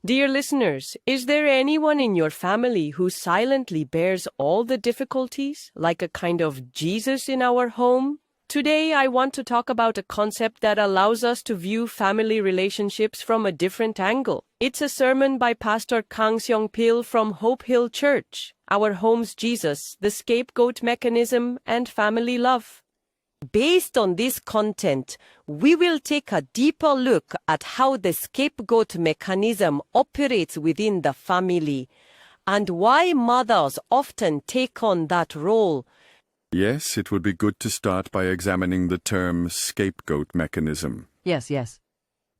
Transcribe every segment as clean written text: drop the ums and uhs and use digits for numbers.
Dear listeners, is there anyone in your family who silently bears all the difficulties, like a kind of Jesus in our home? Today, I want to talk about a concept that allows us to view family relationships from a different angle. It's a sermon by Pastor Kang Seong-pil from Hope Hill Church, Our Home's Jesus, the Scapegoat Mechanism, and Family Love. Based on this content, we will take a deeper look at how the scapegoat mechanism operates within the family and why mothers often take on that role. Yes, it would be good to start by examining the term scapegoat mechanism. Yes.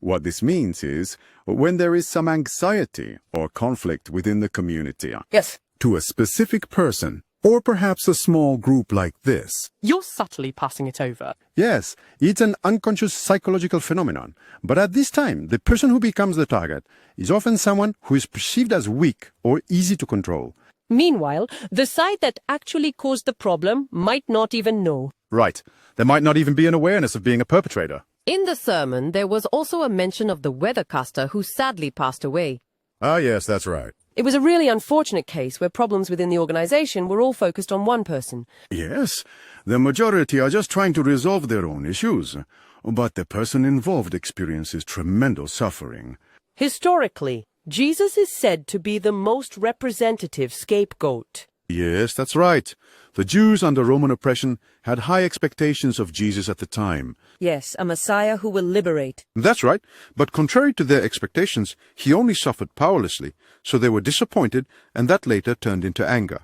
What this means is when there is some anxiety or conflict within the community Yes. to a specific person, or perhaps a small group like this. You're subtly passing it over. Yes, it's an unconscious psychological phenomenon. But at this time, the person who becomes the target is often someone who is perceived as weak or easy to control. Meanwhile, the side that actually caused the problem might not even know. Right. There might not even be an awareness of being a perpetrator. In the sermon, there was also a mention of the weathercaster who sadly passed away. Ah, yes, that's right. It was a really unfortunate case where problems within the organization were all focused on one person. Yes, the majority are just trying to resolve their own issues. But the person involved experiences tremendous suffering. Historically, Jesus is said to be the most representative scapegoat. Yes, that's right. The Jews under Roman oppression had high expectations of Jesus at the time. Yes, a Messiah who will liberate. That's right. But contrary to their expectations, he only suffered powerlessly. So they were disappointed, and that later turned into anger.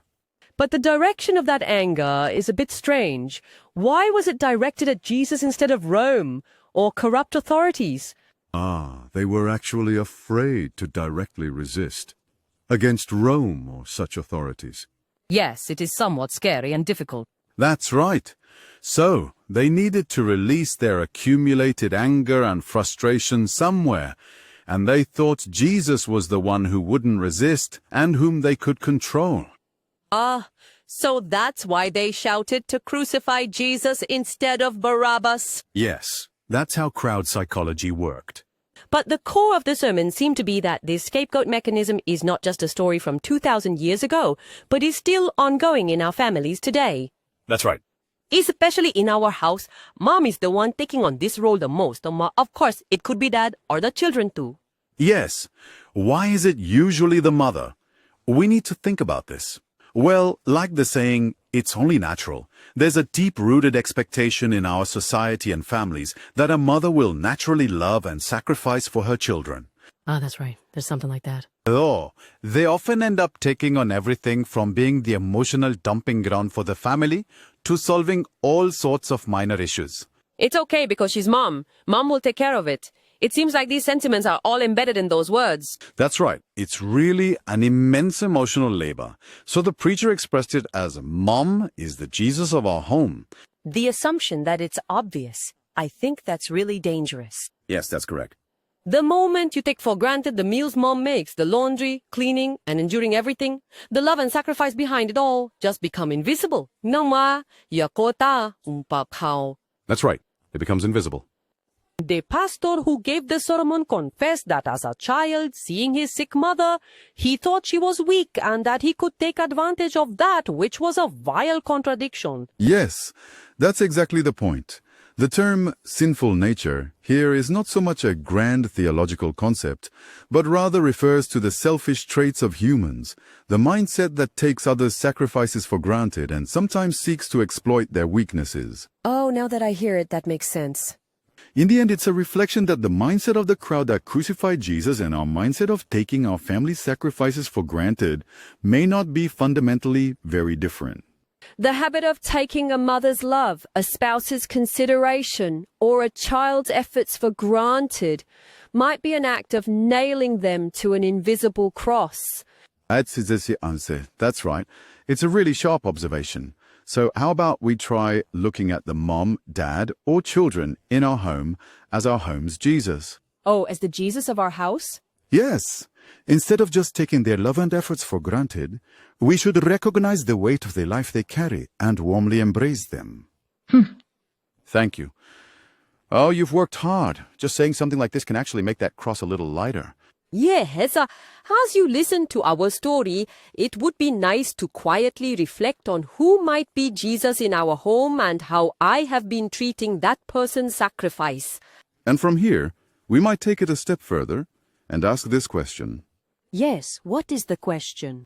But the direction of that anger is a bit strange. Why was it directed at Jesus instead of Rome or corrupt authorities? They were actually afraid to directly resist against Rome or such authorities. Yes, it is somewhat scary and difficult. That's right. So, they needed to release their accumulated anger and frustration somewhere, and they thought Jesus was the one who wouldn't resist and whom they could control. So that's why they shouted to crucify Jesus instead of Barabbas. Yes, that's how crowd psychology worked. But the core of the sermon seemed to be that this scapegoat mechanism is not just a story from 2,000 years ago, but is still ongoing in our families today. That's right. Especially in our house, mom is the one taking on this role the most. Of course, it could be dad or the children too. Yes. Why is it usually the mother? We need to think about this. Well, like the saying, it's only natural. There's a deep-rooted expectation in our society and families that a mother will naturally love and sacrifice for her children. That's right. There's something like that. Though, they often end up taking on everything from being the emotional dumping ground for the family to solving all sorts of minor issues. It's okay because she's mom. Mom will take care of it. It seems like these sentiments are all embedded in those words. That's right. It's really an immense emotional labor. So the preacher expressed it as, Mom is the Jesus of our home. The assumption that it's obvious, I think that's really dangerous. Yes, that's correct. The moment you take for granted the meals mom makes, the laundry, cleaning, and enduring everything, the love and sacrifice behind it all just become invisible. That's right. It becomes invisible. The pastor who gave the sermon confessed that as a child, seeing his sick mother, he thought she was weak and that he could take advantage of that, which was a vile contradiction. Yes, that's exactly the point. The term sinful nature here is not so much a grand theological concept, but rather refers to the selfish traits of humans, the mindset that takes others' sacrifices for granted and sometimes seeks to exploit their weaknesses. Oh, now that I hear it, that makes sense. In the end, it's a reflection that the mindset of the crowd that crucified Jesus and our mindset of taking our family's sacrifices for granted may not be fundamentally very different. The habit of taking a mother's love, a spouse's consideration, or a child's efforts for granted might be an act of nailing them to an invisible cross. That's right. It's a really sharp observation. So how about we try looking at the mom, dad, or children in our home as our home's Jesus? Oh, as the Jesus of our house? Yes. Instead of just taking their love and efforts for granted, we should recognize the weight of the life they carry and warmly embrace them. Thank you. Oh, you've worked hard. Just saying something like this can actually make that cross a little lighter. Yes, as you listen to our story, it would be nice to quietly reflect on who might be Jesus in our home and how I have been treating that person's sacrifice. And from here, we might take it a step further and ask this question. Yes, what is the question?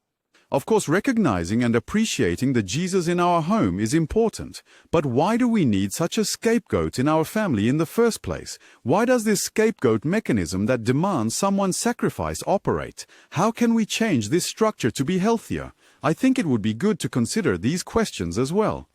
Of course, recognizing and appreciating the Jesus in our home is important. But why do we need such a scapegoat in our family in the first place? Why does this scapegoat mechanism that demands someone's sacrifice operate? How can we change this structure to be healthier? I think it would be good to consider these questions as well.